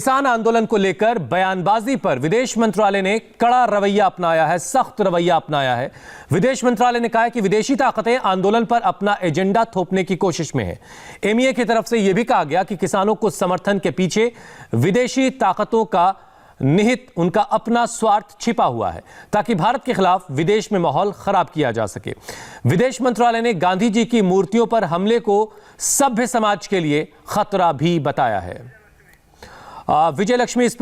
किसान आंदोलन को लेकर बयानबाजी पर विदेश मंत्रालय ने कड़ा रवैया अपनाया है, सख्त रवैया अपनाया है। विदेश मंत्रालय ने कहा है कि विदेशी ताकतें आंदोलन पर अपना एजेंडा थोपने की कोशिश में है। एमईए की तरफ से यह भी कहा गया कि किसानों को समर्थन के पीछे विदेशी ताकतों का निहित उनका अपना स्वार्थ छिपा हुआ है ताकि भारत के खिलाफ विदेश में माहौल खराब किया जा सके। विदेश मंत्रालय ने गांधी जी की मूर्तियों पर हमले को सभ्य समाज के लिए खतरा भी बताया है। विजय लक्ष्मी इस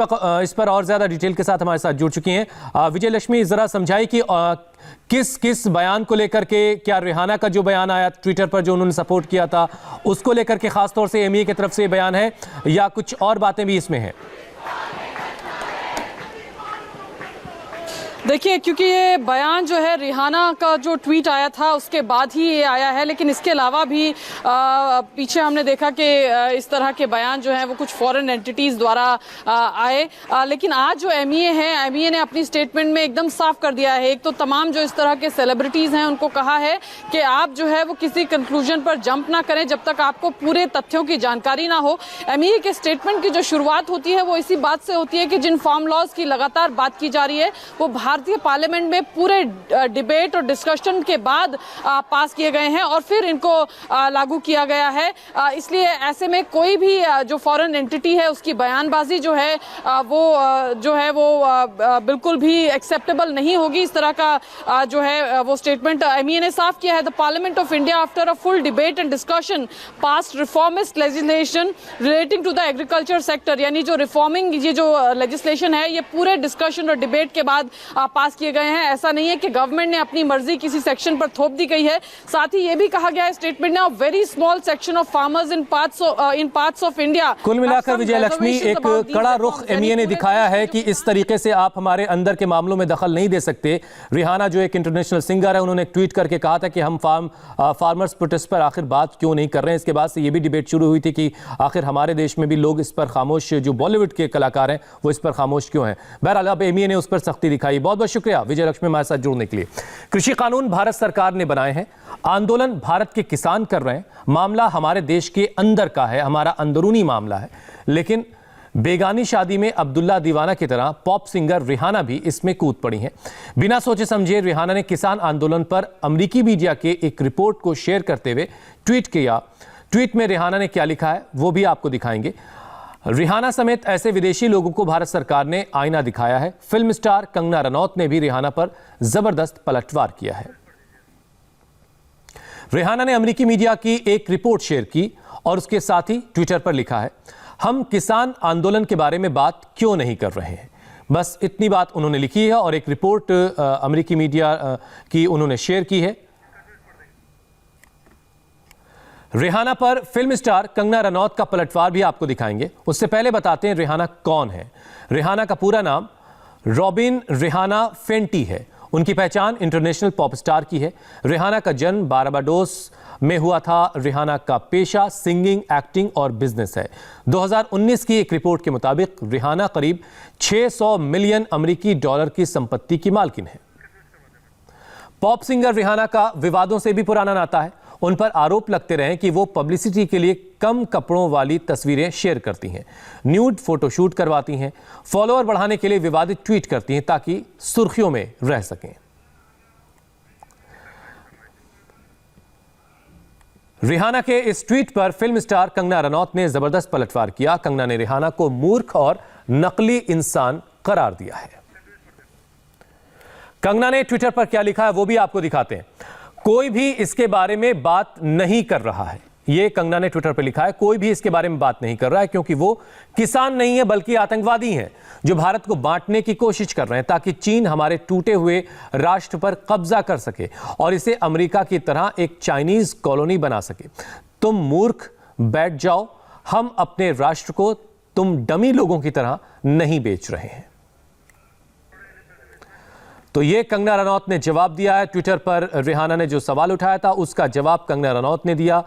पर और ज्यादा डिटेल के साथ हमारे साथ जुड़ चुकी हैं। विजय लक्ष्मी, जरा समझाइए कि किस किस बयान को लेकर के, क्या रिहाना का जो बयान आया ट्विटर पर जो उन्होंने सपोर्ट किया था उसको लेकर के खास तौर से एमईए की तरफ से ये बयान है या कुछ और बातें भी इसमें हैं? देखिए, क्योंकि ये बयान जो है रिहाना का जो ट्वीट आया था उसके बाद ही ये आया है, लेकिन इसके अलावा भी पीछे हमने देखा कि इस तरह के बयान जो है वो कुछ फॉरेन एंटिटीज द्वारा आए। लेकिन आज जो एमईए है, एमईए ने अपनी स्टेटमेंट में एकदम साफ कर दिया है। एक तो तमाम जो इस तरह के सेलिब्रिटीज हैं उनको कहा है कि आप जो है वो किसी कंक्लूजन पर जंप ना करें जब तक आपको पूरे तथ्यों की जानकारी ना हो। एमईए के स्टेटमेंट की जो शुरुआत होती है वो इसी बात से होती है कि जिन फार्म लॉज की लगातार बात की जा रही है वो भारतीय पार्लियामेंट में पूरे डिबेट और डिस्कशन के बाद पास किए गए हैं और फिर इनको लागू किया गया है। इसलिए ऐसे में कोई भी जो फॉरेन एंटिटी है उसकी बयानबाजी जो है वो बिल्कुल भी एक्सेप्टेबल नहीं होगी। इस तरह का जो है वो स्टेटमेंट एमईए ने साफ किया है। The parliament of India after a full debate and discussion pass reformist legislation relating to the agriculture sector, यानी जो रिफॉर्मिंग ये जो लेजिस्लेशन है ये पूरे डिस्कशन और डिबेट के बाद पास किए गए हैं। ऐसा नहीं है कि गवर्नमेंट ने अपनी मर्जी किसी सेक्शन पर थोप दी गई है। साथ ही ये भी कहा गया है स्टेटमेंट में, very small section of farmers in parts of India. कुल मिलाकर विजय लक्ष्मी, एक कड़ा रुख एमईए ने दिखाया है कि इस तरीके से आप हमारे अंदर के मामलों में दखल नहीं दे सकते। रिहाना जो एक इंटरनेशनल सिंगर है, उन्होंने ट्वीट करके कहा था कि हम फार्मर्स प्रोटेस्ट पर आखिर बात क्यों नहीं कर रहे हैं। इसके बाद से ये भी डिबेट शुरू हुई थी कि आखिर हमारे देश में भी लोग इस पर खामोश, जो बॉलीवुड के कलाकार हैं वो इस पर खामोश क्यों हैं। बहरहाल अब एमईए ने उस पर सख्ती दिखाई। बहुत बहुत शुक्रिया विजय लक्ष्मी हमारे साथ जुड़ने के लिए। कृषि कानून भारत सरकार ने बनाए हैं, आंदोलन भारत के किसान कर रहे हैं, मामला हमारे देश के अंदर का है, हमारा अंदरूनी मामला है। लेकिन बेगानी शादी में अब्दुल्ला दीवाना की तरह पॉप सिंगर रिहाना भी इसमें कूद पड़ी हैं। बिना सोचे समझे रिहाना ने किसान आंदोलन पर अमेरिकी मीडिया के एक रिपोर्ट को शेयर करते हुए ट्वीट किया। ट्वीट में रिहाना ने क्या लिखा है वो भी आपको दिखाएंगे। रिहाना समेत ऐसे विदेशी लोगों को भारत सरकार ने आईना दिखाया है। फिल्म स्टार कंगना रनौत ने भी रिहाना पर जबरदस्त पलटवार किया है। रिहाना ने अमेरिकी मीडिया की एक रिपोर्ट शेयर की और उसके साथ ही ट्विटर पर लिखा है, हम किसान आंदोलन के बारे में बात क्यों नहीं कर रहे हैं। बस इतनी बात उन्होंने लिखी है और एक रिपोर्ट अमेरिकी मीडिया की उन्होंने शेयर की है। रिहाना पर फिल्म स्टार कंगना रनौत का पलटवार भी आपको दिखाएंगे। उससे पहले बताते हैं रिहाना कौन है। रिहाना का पूरा नाम रॉबिन रिहाना फेंटी है। उनकी पहचान इंटरनेशनल पॉप स्टार की है। रिहाना का जन्म बारबाडोस में हुआ था। रिहाना का पेशा सिंगिंग, एक्टिंग और बिजनेस है। 2019 की एक रिपोर्ट के मुताबिक रिहाना करीब 600 मिलियन अमेरिकी डॉलर की संपत्ति की मालकिन है। पॉप सिंगर रिहाना का विवादों से भी पुराना नाता है। उन पर आरोप लगते रहे कि वो पब्लिसिटी के लिए कम कपड़ों वाली तस्वीरें शेयर करती हैं, न्यूड फोटोशूट करवाती हैं, फॉलोअर बढ़ाने के लिए विवादित ट्वीट करती हैं ताकि सुर्खियों में रह सकें। रिहाना के इस ट्वीट पर फिल्म स्टार कंगना रनौत ने जबरदस्त पलटवार किया। कंगना ने रिहाना को मूर्ख और नकली इंसान करार दिया है। कंगना ने ट्विटर पर क्या लिखा है वो भी आपको दिखाते हैं। कोई भी इसके बारे में बात नहीं कर रहा है। यह कंगना ने ट्विटर पर लिखा है, कोई भी इसके बारे में बात नहीं कर रहा है क्योंकि वो किसान नहीं है बल्कि आतंकवादी हैं जो भारत को बांटने की कोशिश कर रहे हैं ताकि चीन हमारे टूटे हुए राष्ट्र पर कब्जा कर सके और इसे अमेरिका की तरह एक चाइनीज कॉलोनी बना सके। तुम मूर्ख बैठ जाओ, हम अपने राष्ट्र को तुम डमी लोगों की तरह नहीं बेच रहे हैं। तो ये कंगना रनौत ने जवाब दिया है। ट्विटर पर रिहाना ने जो सवाल उठाया था उसका जवाब कंगना रनौत ने दिया।